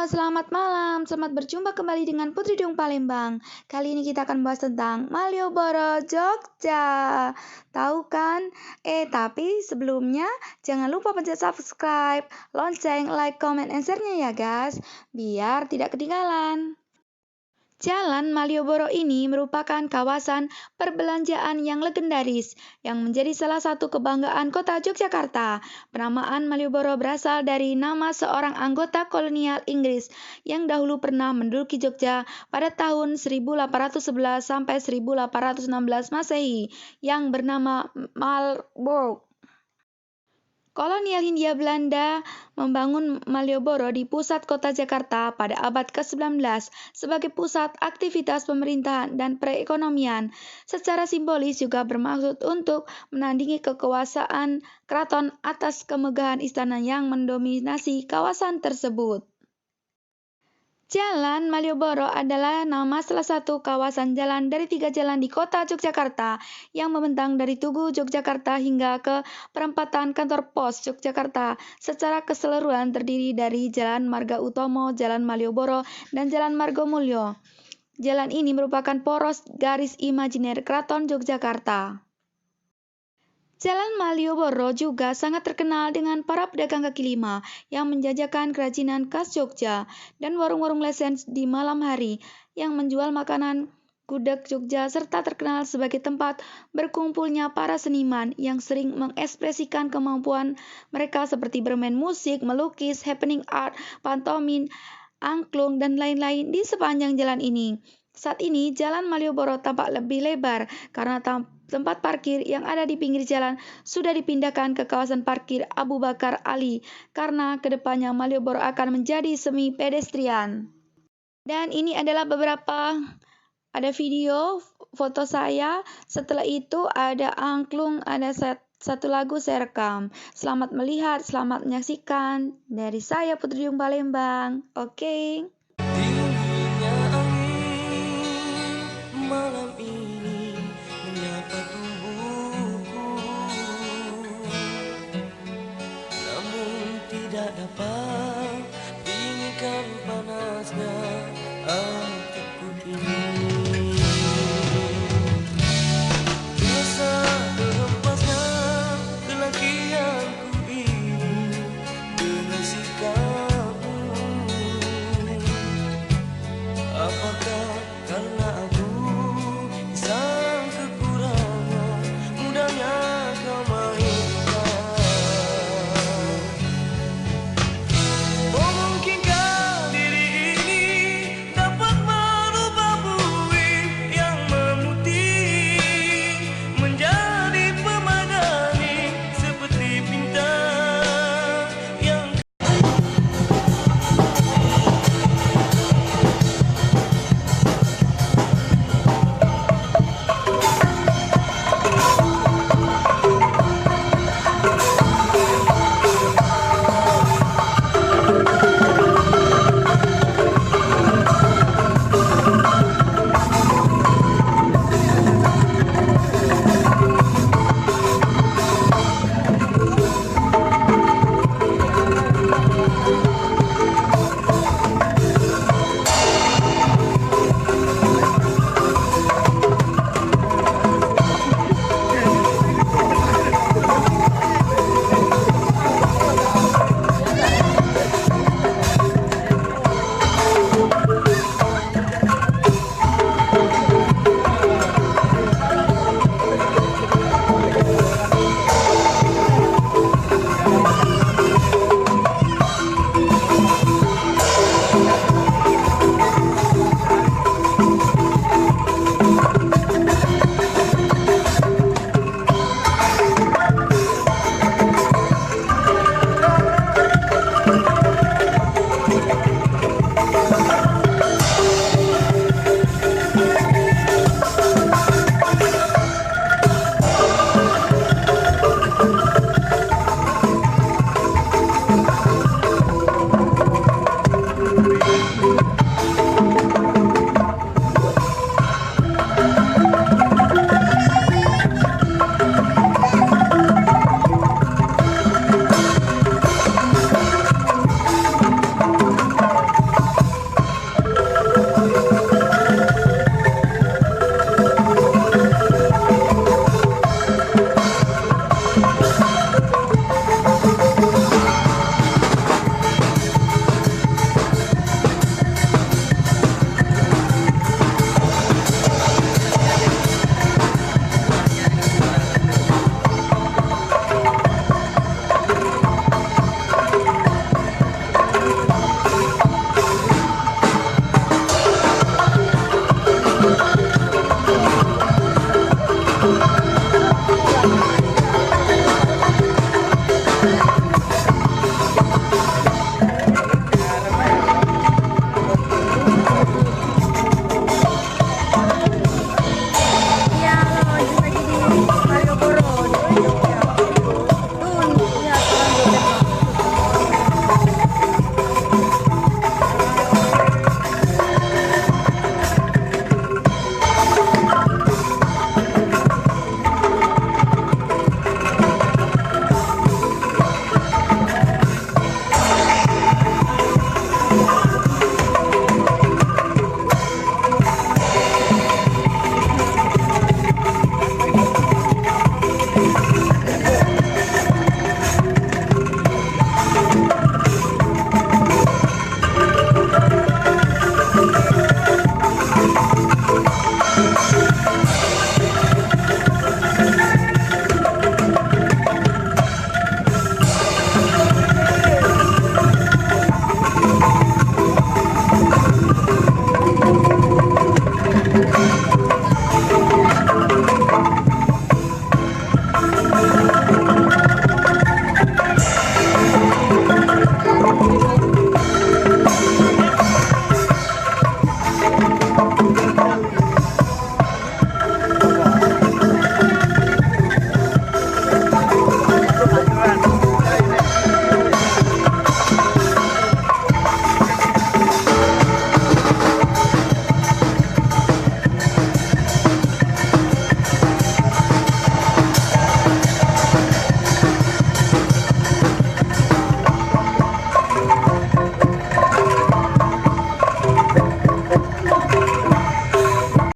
Halo, selamat malam. Selamat berjumpa kembali dengan Putri Dung Palembang. Kali ini kita akan bahas tentang Malioboro, Jogja. Tahu kan? Tapi sebelumnya jangan lupa pencet subscribe, lonceng, like, comment, and share-nya ya guys, biar tidak ketinggalan. Jalan Malioboro ini merupakan kawasan perbelanjaan yang legendaris yang menjadi salah satu kebanggaan kota Yogyakarta. Penamaan Malioboro berasal dari nama seorang anggota kolonial Inggris yang dahulu pernah menduduki Jogja pada tahun 1811 sampai 1816 Masehi yang bernama Marlborough. Kolonial Hindia Belanda membangun Malioboro di pusat kota Jakarta pada abad ke-19 sebagai pusat aktivitas pemerintahan dan perekonomian. Secara simbolis juga bermaksud untuk menandingi kekuasaan keraton atas kemegahan istana yang mendominasi kawasan tersebut. Jalan Malioboro adalah nama salah satu kawasan jalan dari 3 jalan di kota Yogyakarta yang membentang dari Tugu Yogyakarta hingga ke perempatan kantor pos Yogyakarta. Secara keseluruhan terdiri dari Jalan Marga Utomo, Jalan Malioboro, dan Jalan Margomulyo. Jalan ini merupakan poros garis imajiner Keraton Yogyakarta. Jalan Malioboro juga sangat terkenal dengan para pedagang kaki lima yang menjajakan kerajinan khas Jogja dan warung-warung lesen di malam hari yang menjual makanan gudeg Jogja serta terkenal sebagai tempat berkumpulnya para seniman yang sering mengekspresikan kemampuan mereka seperti bermain musik, melukis, happening art, pantomim, angklung, dan lain-lain di sepanjang jalan ini. Saat ini, Jalan Malioboro tampak lebih lebar karena tempat parkir yang ada di pinggir jalan sudah dipindahkan ke kawasan parkir Abu Bakar Ali karena kedepannya Malioboro akan menjadi semi pedestrian. Dan ini adalah ada video foto saya. Setelah itu ada angklung, ada satu lagu saya rekam. Selamat melihat, selamat menyaksikan. Dari saya Putri Dung Palembang. Oke.